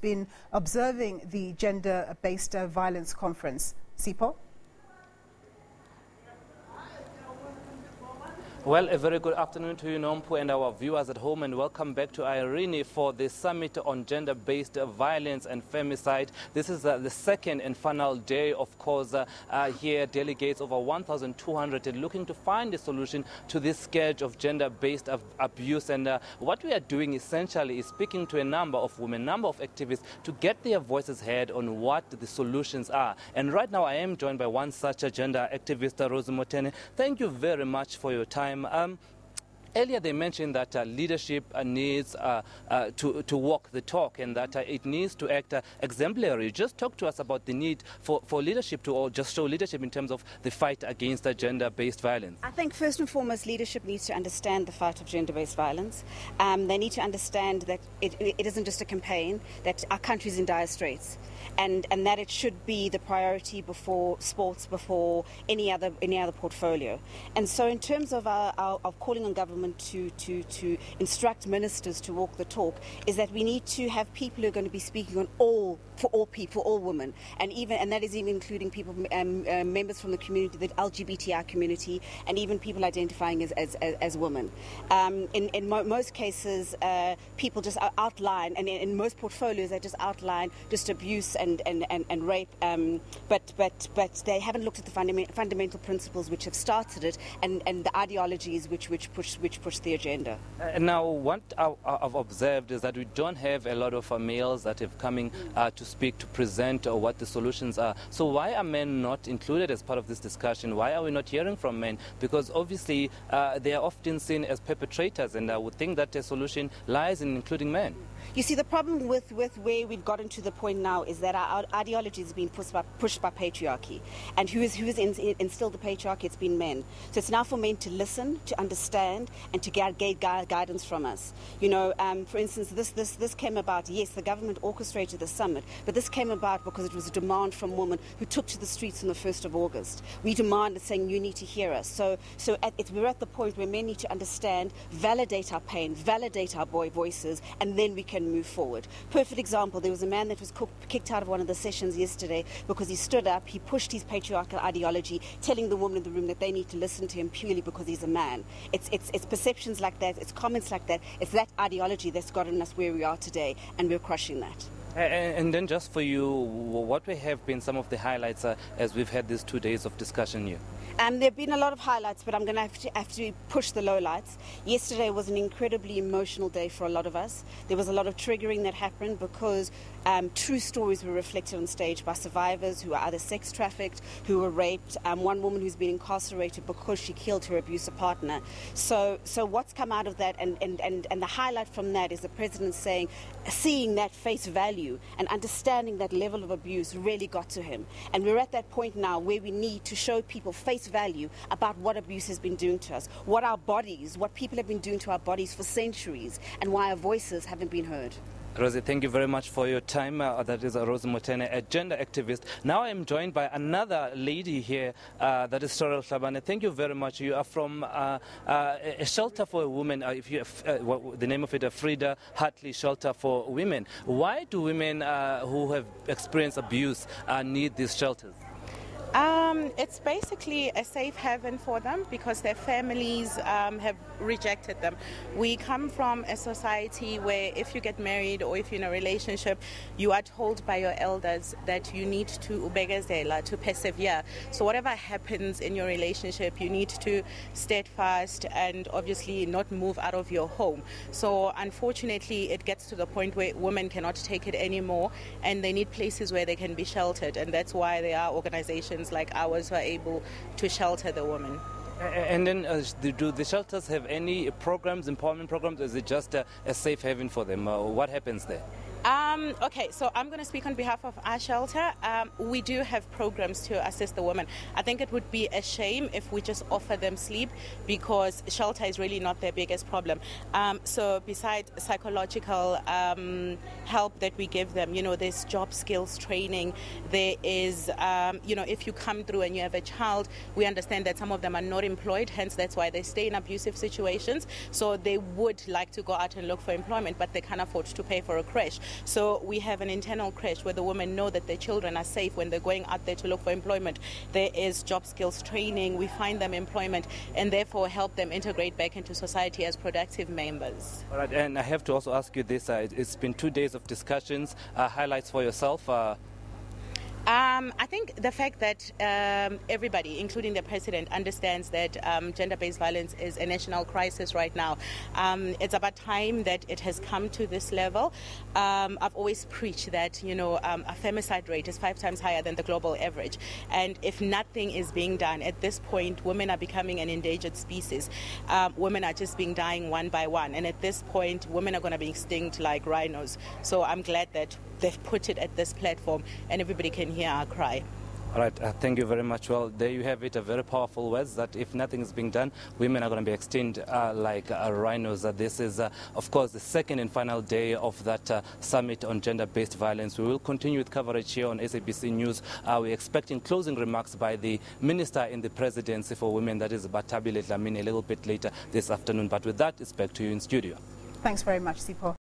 been observing the gender-based violence conference. Sipho? Well, a very good afternoon to you, Nompu, and our viewers at home, and welcome back to Irene for the Summit on Gender-Based Violence and Femicide. This is the second and final day, of course. Here, delegates over 1,200 are looking to find a solution to this scourge of gender-based abuse. And what we are doing essentially is speaking to a number of women, number of activists, to get their voices heard on what the solutions are. And right now, I am joined by one such a gender activist, Rose Motene. Thank you very much for your time. Earlier they mentioned that leadership needs to walk the talk, and that it needs to act exemplary. Just talk to us about the need for leadership to, or just show leadership in terms of the fight against gender-based violence. I think first and foremost leadership needs to understand the fight of gender-based violence. They need to understand that it isn't just a campaign, that our country is in dire straits, and that it should be the priority before sports, before any other portfolio. And so in terms of of calling on government to instruct ministers to walk the talk, is that we need to have people who are going to be speaking on for all people, all women, and that is even including people, members from the community, the LGBTI community, and even people identifying as women. In most cases, people just outline, and in most portfolios they just outline just abuse and rape, but they haven't looked at the fundamental principles which have started it, and the ideologies which push the agenda. Now, what I've observed is that we don't have a lot of males that have coming to speak, to present what the solutions are. So why are men not included as part of this discussion? Why are we not hearing from men? Because obviously they are often seen as perpetrators, and I would think that the solution lies in including men. You see, the problem with where we've gotten to the point now is that our ideology is being pushed by patriarchy. And who has instilled the patriarchy? It's been men. So it's now for men to listen, to understand, and to get guidance from us. You know, for instance, this came about, yes, the government orchestrated the summit, but this came about because it was a demand from women who took to the streets on the 1st of August. We demanded, saying, you need to hear us. So we're at the point where men need to understand, validate our pain, validate our voices, and then we can move forward. Perfect example, there was a man that was kicked out of one of the sessions yesterday because he stood up, he pushed his patriarchal ideology, telling the woman in the room that they need to listen to him purely because he's a man. It's perceptions like that, it's comments like that, it's that ideology that's gotten us where we are today, and we're crushing that. And then just for you, what have been some of the highlights as we've had these 2 days of discussion here? There have been a lot of highlights, but I'm going to have to push the lowlights. Yesterday was an incredibly emotional day for a lot of us. There was a lot of triggering that happened because true stories were reflected on stage by survivors who are either sex trafficked, who were raped, one woman who's been incarcerated because she killed her abusive partner. So what's come out of that, and the highlight from that is the president seeing that face value and understanding that level of abuse really got to him. And we're at that point now where we need to show people face value about what abuse has been doing to us, what people have been doing to our bodies for centuries, and why our voices haven't been heard. Rosie, thank you very much for your time. That is Rose Motene, a gender activist. Now I'm joined by another lady here, that is Sorel Shabane. Thank you very much. You are from a shelter for women, the name of it, a Frida Hartley Shelter for Women. Why do women who have experienced abuse need these shelters? It's basically a safe haven for them because their families have rejected them. We come from a society where if you get married or if you're in a relationship, you are told by your elders that you need to ubegezela, to persevere. So whatever happens in your relationship, you need to steadfast and obviously not move out of your home. So unfortunately, it gets to the point where women cannot take it anymore and they need places where they can be sheltered, and that's why there are organizations like ours who are able to shelter the women. And then do the shelters have any programs, empowerment programs, or is it just a safe haven for them? What happens there? Okay, so I'm going to speak on behalf of our shelter. We do have programs to assist the women. I think it would be a shame if we just offer them sleep, because shelter is really not their biggest problem. So besides psychological help that we give them, there's job skills training. There is, if you come through and you have a child, we understand that some of them are not employed, hence that's why they stay in abusive situations. So they would like to go out and look for employment, but they can't afford to pay for a creche. So So we have an internal crash where the women know that their children are safe when they're going out there to look for employment. There is job skills training. We find them employment and therefore help them integrate back into society as productive members. All right, and I have to also ask you this. It's been 2 days of discussions. Highlights for yourself? I think the fact that everybody, including the president, understands that gender-based violence is a national crisis right now. It's about time that it has come to this level. I've always preached that, a femicide rate is 5 times higher than the global average. And if nothing is being done, at this point, women are becoming an endangered species. Women are just being dying one by one. And at this point, women are going to be extinct like rhinos. So I'm glad that they've put it at this platform and everybody can hear our cry. All right, thank you very much. Well, there you have it, a very powerful words that if nothing is being done, women are going to be extinct like rhinos. This is, of course, the second and final day of that summit on gender-based violence. We will continue with coverage here on SABC News. We're expecting closing remarks by the Minister in the Presidency for Women, that is Batabile Dlamini, a little bit later this afternoon. But with that, it's back to you in studio. Thanks very much, Sipho.